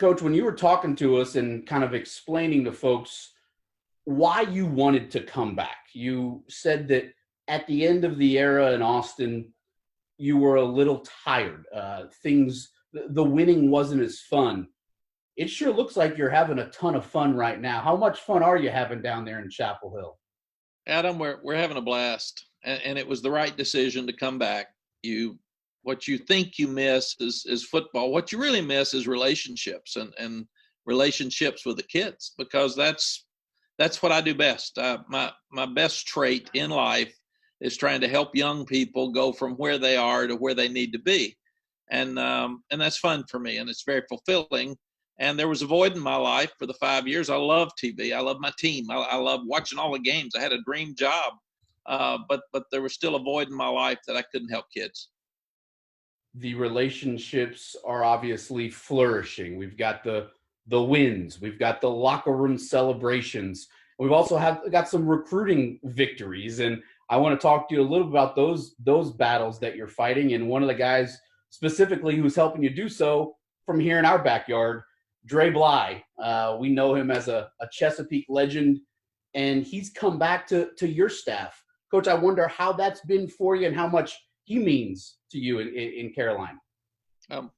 Coach, when you were talking to us and kind of explaining to folks why you wanted to come back, you said that at the end of the era in Austin, you were a little tired. The winning wasn't as fun. It sure looks like you're having a ton of fun right now. How much fun are you having down there in Chapel Hill? Adam, we're having a blast, and it was the right decision to come back. What you think you miss is football. What you really miss is relationships and relationships with the kids, because that's what I do best. My best trait in life is trying to help young people go from where they are to where they need to be, and that's fun for me, and it's very fulfilling. And there was a void in my life for the 5 years. I love TV. I love my team. I love watching all the games. I had a dream job, but there was still a void in my life that I couldn't help kids. The relationships are obviously flourishing. We've got the wins, we've got the locker room celebrations. We've also got some recruiting victories, and I want to talk to you a little bit about those battles that you're fighting. And one of the guys specifically who's helping you do so from here in our backyard, Dre Bly. We know him as a Chesapeake legend, and he's come back to your staff. Coach, I wonder how that's been for you and how much he means to you in Carolina.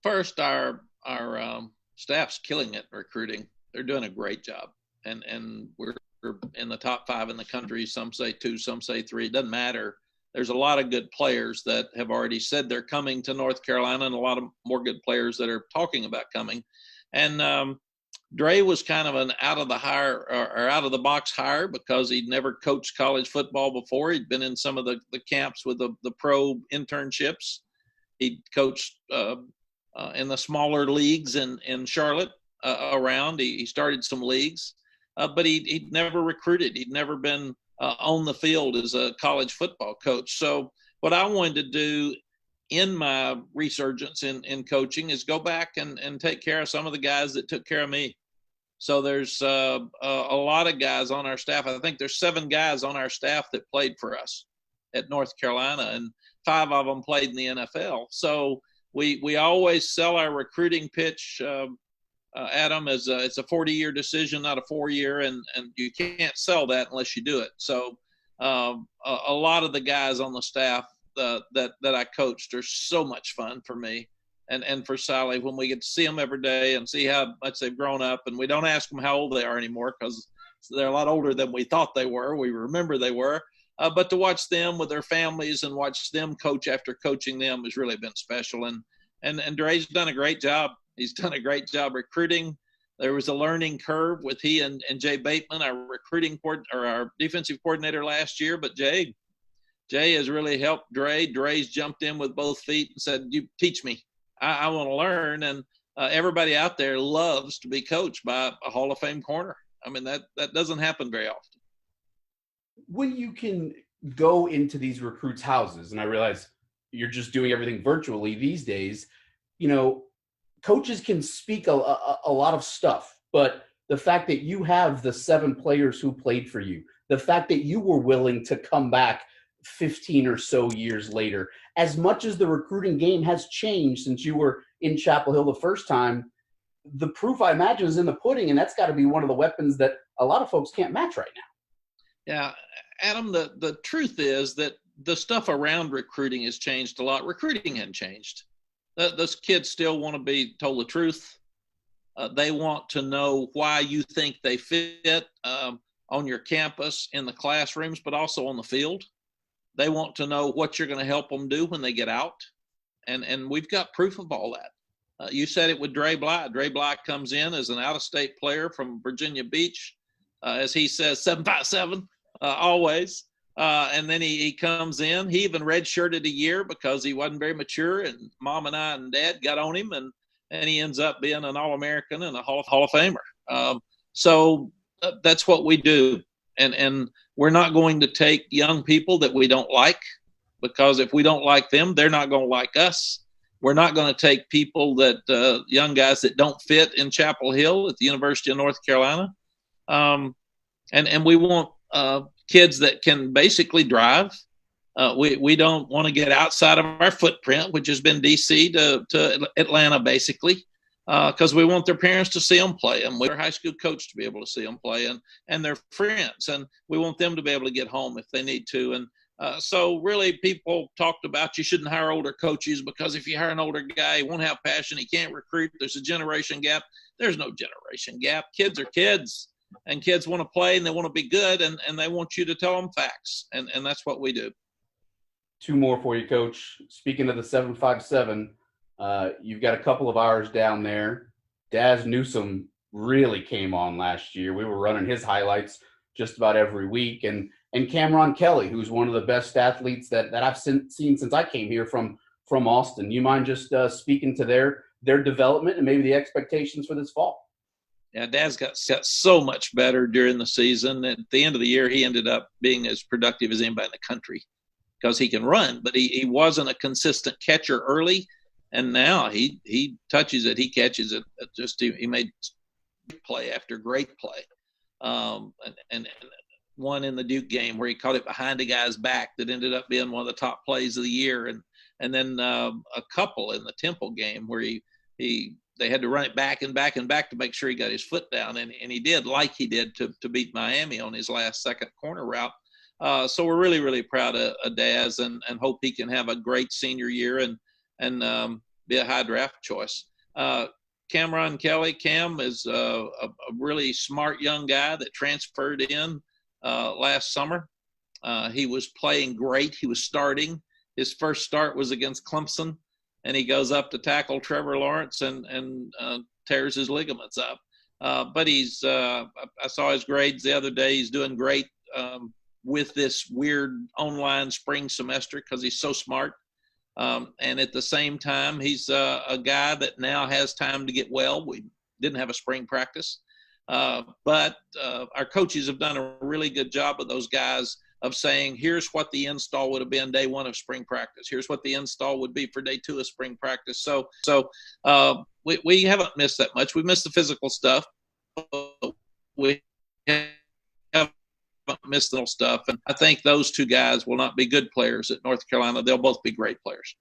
First, our staff's killing it recruiting. They're doing a great job, and we're in the top 5 in the country. Some say 2, some say 3. It doesn't matter. There's a lot of good players that have already said they're coming to North Carolina, and a lot of more good players that are talking about coming. And Dre was kind of an out of the box hire because he'd never coached college football before. He'd been in some of the camps with the pro internships. He'd coached in the smaller leagues in Charlotte around. He started some leagues, but he'd never recruited. He'd never been on the field as a college football coach. So what I wanted to do in my resurgence in coaching is go back and take care of some of the guys that took care of me. So there's a lot of guys on our staff. I think there's 7 guys on our staff that played for us at North Carolina, and 5 of them played in the NFL. So we always sell our recruiting pitch, Adam, as it's a 40-year decision, not a 4-year, and you can't sell that unless you do it. So a lot of the guys on the staff that I coached are so much fun for me and for Sally when we get to see them every day and see how much they've grown up. And we don't ask them how old they are anymore because they're a lot older than we thought they were. We remember they were. But to watch them with their families and watch them coach after coaching them has really been special. And Dre's done a great job. He's done a great job recruiting. There was a learning curve with he and Jay Bateman, our defensive coordinator last year. But Jay has really helped Dre. Dre's jumped in with both feet and said, "You teach me. I want to learn." And everybody out there loves to be coached by a Hall of Fame corner. I mean, that doesn't happen very often. When you can go into these recruits' houses, and I realize you're just doing everything virtually these days, coaches can speak a lot of stuff, but the fact that you have the 7 players who played for you, the fact that you were willing to come back 15 or so years later, as much as the recruiting game has changed since you were in Chapel Hill the first time, the proof, I imagine, is in the pudding, and that's got to be one of the weapons that a lot of folks can't match right now. Yeah, Adam, the truth is that the stuff around recruiting has changed a lot. Recruiting hasn't changed. Those kids still want to be told the truth. They want to know why you think they fit on your campus, in the classrooms, but also on the field. They want to know what you're going to help them do when they get out. And we've got proof of all that. You said it with Dre Bly. Dre Bly comes in as an out-of-state player from Virginia Beach, as he says, 757, always. And then he comes in. He even redshirted a year because he wasn't very mature, and Mom and I and Dad got on him, and he ends up being an All-American and a Hall of Famer. So that's what we do. And we're not going to take young people that we don't like, because if we don't like them, they're not going to like us. We're not going to take people young guys that don't fit in Chapel Hill at the University of North Carolina. And we want kids that can basically drive. We don't want to get outside of our footprint, which has been D.C. to Atlanta, basically. because we want their parents to see them play, and their high school coach to be able to see them play, and their friends, and we want them to be able to get home if they need to. And so really people talked about you shouldn't hire older coaches because if you hire an older guy, he won't have passion, he can't recruit, there's a generation gap. There's no generation gap. Kids are kids, and kids want to play and they want to be good, and they want you to tell them facts, and that's what we do. Two more for you, Coach. Speaking of the 757, you've got a couple of hours down there. Daz Newsome really came on last year. We were running his highlights just about every week. And Cameron Kelly, who's one of the best athletes that I've seen since I came here from Austin. You mind just speaking to their development and maybe the expectations for this fall? Yeah, Daz got so much better during the season. At the end of the year, he ended up being as productive as anybody in the country because he can run, but he wasn't a consistent catcher early. And now he touches it, he catches it. He made play after great play. And one in the Duke game where he caught it behind a guy's back that ended up being one of the top plays of the year. And then a couple in the Temple game where they had to run it back and back and back to make sure he got his foot down. And he did, like he did to beat Miami on his last second corner route. So we're really, really proud of Daz and hope he can have a great senior year and be a high draft choice. Cameron Kelly, Cam is a really smart young guy that transferred in last summer. He was playing great. He was starting. His first start was against Clemson, and he goes up to tackle Trevor Lawrence and tears his ligaments up. But I saw his grades the other day. He's doing great with this weird online spring semester because he's so smart. And at the same time, he's a guy that now has time to get well. We didn't have a spring practice, but our coaches have done a really good job of those guys of saying, here's what the install would have been day one of spring practice. Here's what the install would be for day two of spring practice. So we haven't missed that much. We missed the physical stuff. We haven't missed the stuff. And I think those two guys will not be good players at North Carolina. They'll both be great players.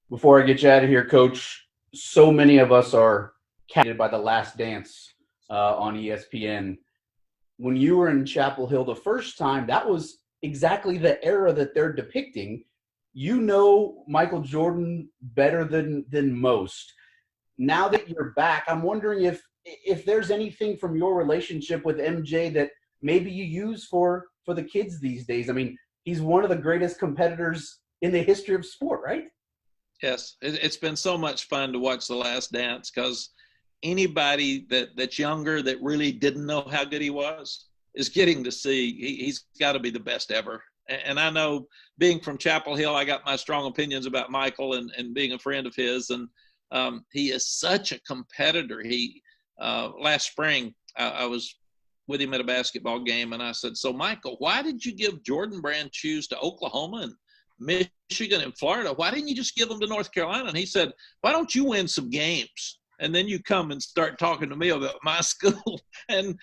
Before I get you out of here, Coach, so many of us are captivated by The Last Dance on ESPN. When you were in Chapel Hill the first time, that was exactly the era that they're depicting. You know Michael Jordan better than most. Now that you're back, I'm wondering if there's anything from your relationship with MJ that maybe you use for the kids these days. I mean, he's one of the greatest competitors in the history of sport, right? Yes, it's been so much fun to watch The Last Dance because anybody that's younger that really didn't know how good he was is getting to see he's got to be the best ever. And I know being from Chapel Hill, I got my strong opinions about Michael and being a friend of his. And he is such a competitor. Last spring, I was with him at a basketball game, and I said, so Michael, why did you give Jordan Brand shoes to Oklahoma and Michigan and Florida? Why didn't you just give them to North Carolina? And he said, why don't you win some games? And then you come and start talking to me about my school. And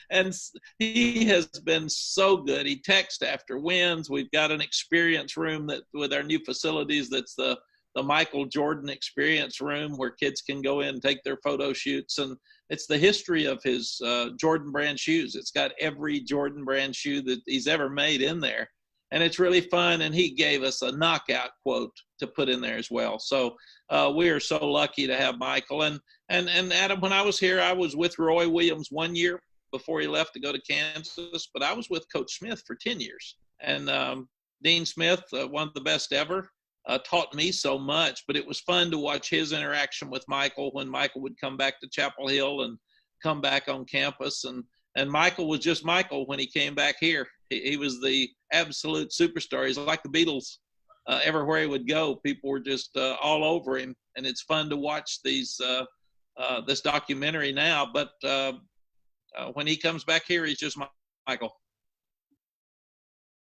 he has been so good. He texts after wins. We've got an experience room that with our new facilities that's the Michael Jordan experience room where kids can go in and take their photo shoots. And it's the history of his Jordan Brand shoes. It's got every Jordan Brand shoe that he's ever made in there. And it's really fun. And he gave us a knockout quote to put in there as well. So we are so lucky to have Michael. And Adam, when I was here, I was with Roy Williams 1 year before he left to go to Kansas, but I was with Coach Smith for 10 years. And Dean Smith, one of the best ever, taught me so much, but it was fun to watch his interaction with Michael when Michael would come back to Chapel Hill and come back on campus. And Michael was just Michael when he came back here. He was the absolute superstar. He's like the Beatles. Everywhere he would go, people were just all over him. And it's fun to watch this documentary now. But when he comes back here, he's just Michael.